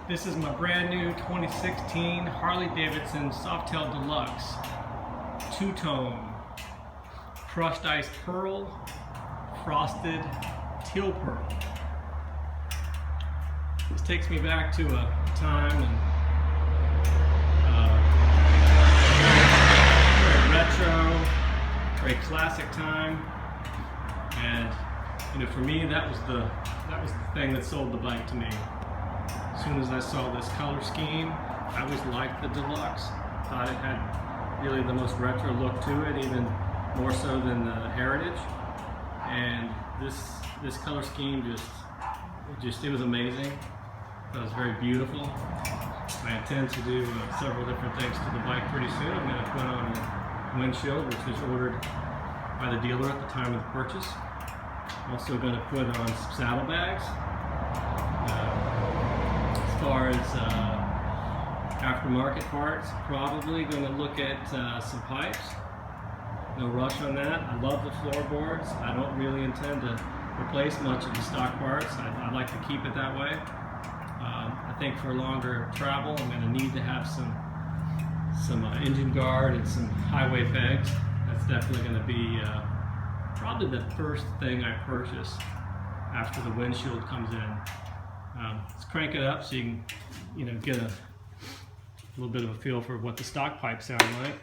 This is my brand new 2016 Harley-Davidson Softail Deluxe two-tone crushed ice pearl, frosted teal pearl. This takes me back to a time and very retro, very classic time, and for me that was the thing that sold the bike to me. As soon as I saw this color scheme, I always liked the Deluxe. Thought it had really the most retro look to it, even more so than the Heritage. And this color scheme it was amazing. It was very beautiful. I intend to do several different things to the bike pretty soon. I'm going to put on a windshield, which was ordered by the dealer at the time of the purchase. I'm also going to put on some saddlebags. As far as aftermarket parts, probably going to look at some pipes. No rush on that. I love the floorboards. I don't really intend to replace much of the stock parts. I'd like to keep it that way. I think for longer travel, I'm going to need to have some engine guard and some highway pegs. That's definitely going to be probably the first thing I purchase after the windshield comes in. Let's crank it up so you can get a little bit of a feel for what the stock pipes sound like.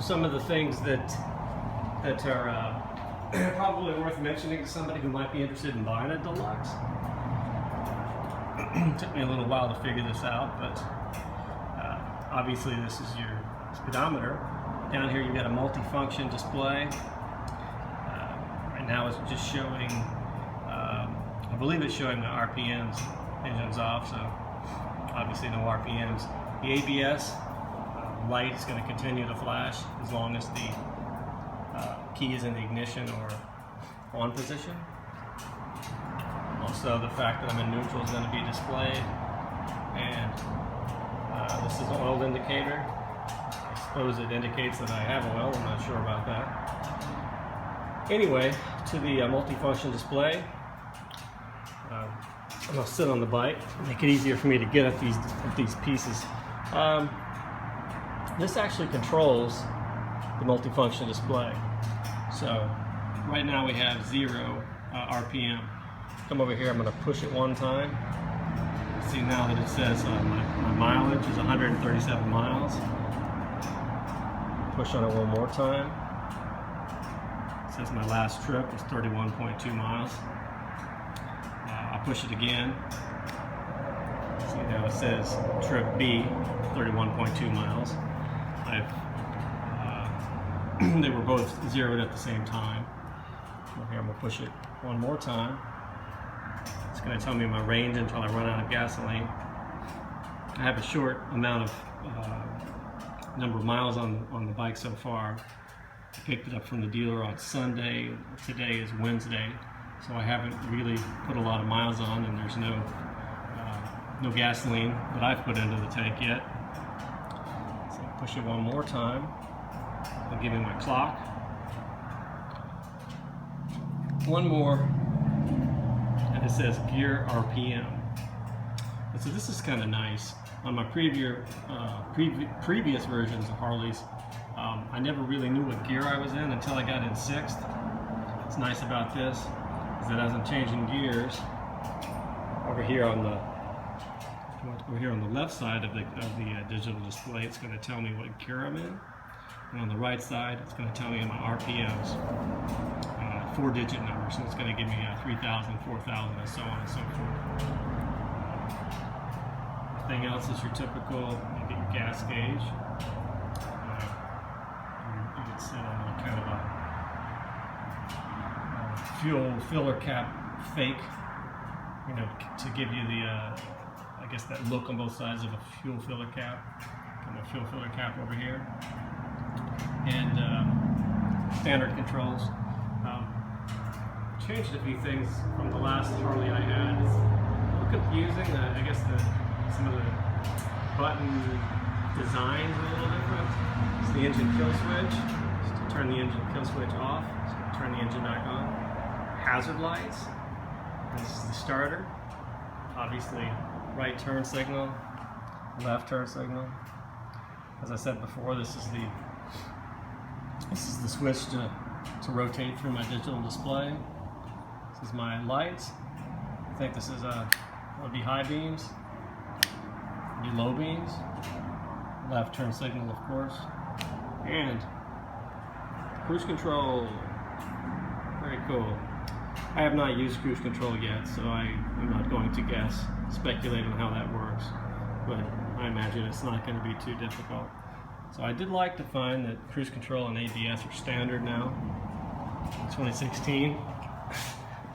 Some of the things that are probably worth mentioning to somebody who might be interested in buying a Deluxe. It took me a little while to figure this out, but obviously this is your speedometer. Down here you've got a multi-function display. Right now it's just showing, I believe it's showing the RPMs, engine's off, so obviously no RPMs. The ABS light is going to continue to flash as long as the key is in the ignition or on position. Also, the fact that I'm in neutral is going to be displayed, and this is an oil indicator. I suppose it indicates that I have oil. I'm not sure about that. Anyway, to the multifunction display. I'm going to sit on the bike, make it easier for me to get at these pieces. This actually controls the multifunction display. So right now we have 0 RPM. Come over here, I'm going to push it one time. See now that it says my mileage is 137 miles. Push on it one more time. It says my last trip was 31.2 miles. I'll push it again. See now it says trip B, 31.2 miles. They were both zeroed at the same time. Over here I'm going to push it one more time. It's going to tell me my range until I run out of gasoline. I have a short amount of number of miles on the bike so far. I picked it up from the dealer on Sunday. Today is Wednesday, so I haven't really put a lot of miles on, and there's no gasoline that I've put into the tank yet. So I'll push it one more time. I'll give me my clock. One more, and it says gear RPM. And so this is kind of nice. On my previous versions of Harleys, I never really knew what gear I was in until I got in 6th. What's nice about this is that as I'm changing gears, over here on the Over here on the left side of the digital display, it's going to tell me what gear I'm in. And on the right side, it's going to tell me my RPMs, 4-digit numbers. So it's going to give me 3,000, 4,000, and so on and so forth. Everything else is your typical, you get your gas gauge. You can set on kind of a fuel filler cap fake, you know, to give you the, I guess, that look on both sides of a fuel filler cap. Kind of fuel filler cap over here. And standard controls. Changed a few things from the last Harley I had. It's a little confusing. I guess some of the button designs are a little different. It's the engine kill switch. Just to turn the engine kill switch off. So turn the engine back on. Hazard lights. This is the starter. Obviously, right turn signal, left turn signal. As I said before, this is the switch to rotate through my digital display. This is my lights. I think this is would be high beams, be low beams, left turn signal, of course, and cruise control. Very cool. I have not used cruise control yet, so I'm not going to speculate on how that works, but I imagine it's not going to be too difficult. So I did like to find that cruise control and ABS are standard now in 2016.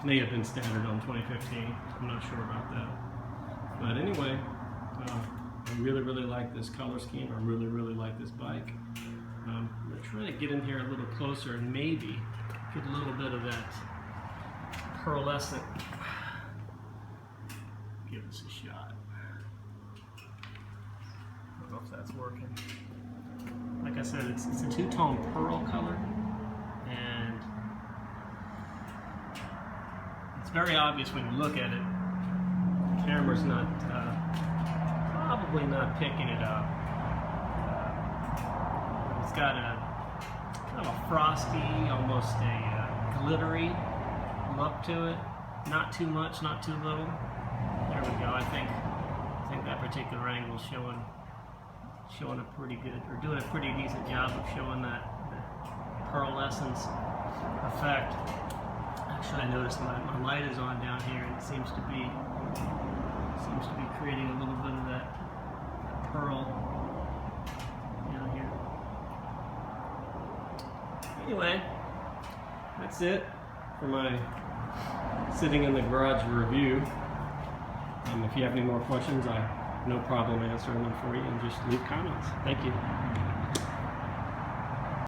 May have been standard on 2015. I'm not sure about that. But anyway, I really, really like this color scheme. I really, really like this bike. I'm trying to get in here a little closer and maybe get a little bit of that pearlescent. Give this a shot. I don't know if that's working. Like I said, it's a two-tone pearl color, and it's very obvious when you look at it. The camera's not probably not picking it up. It's got a kind of a frosty, almost a glittery look to it. Not too much, not too little. There we go. I think that particular angle is showing a pretty good, or doing a pretty decent job of showing that pearlescence effect. Actually, I noticed my light is on down here, and it seems to be creating a little bit of that pearl down here. Anyway, that's it for my sitting in the garage review. If you have any more questions, I have no problem answering them for you, and just leave comments. Thank you.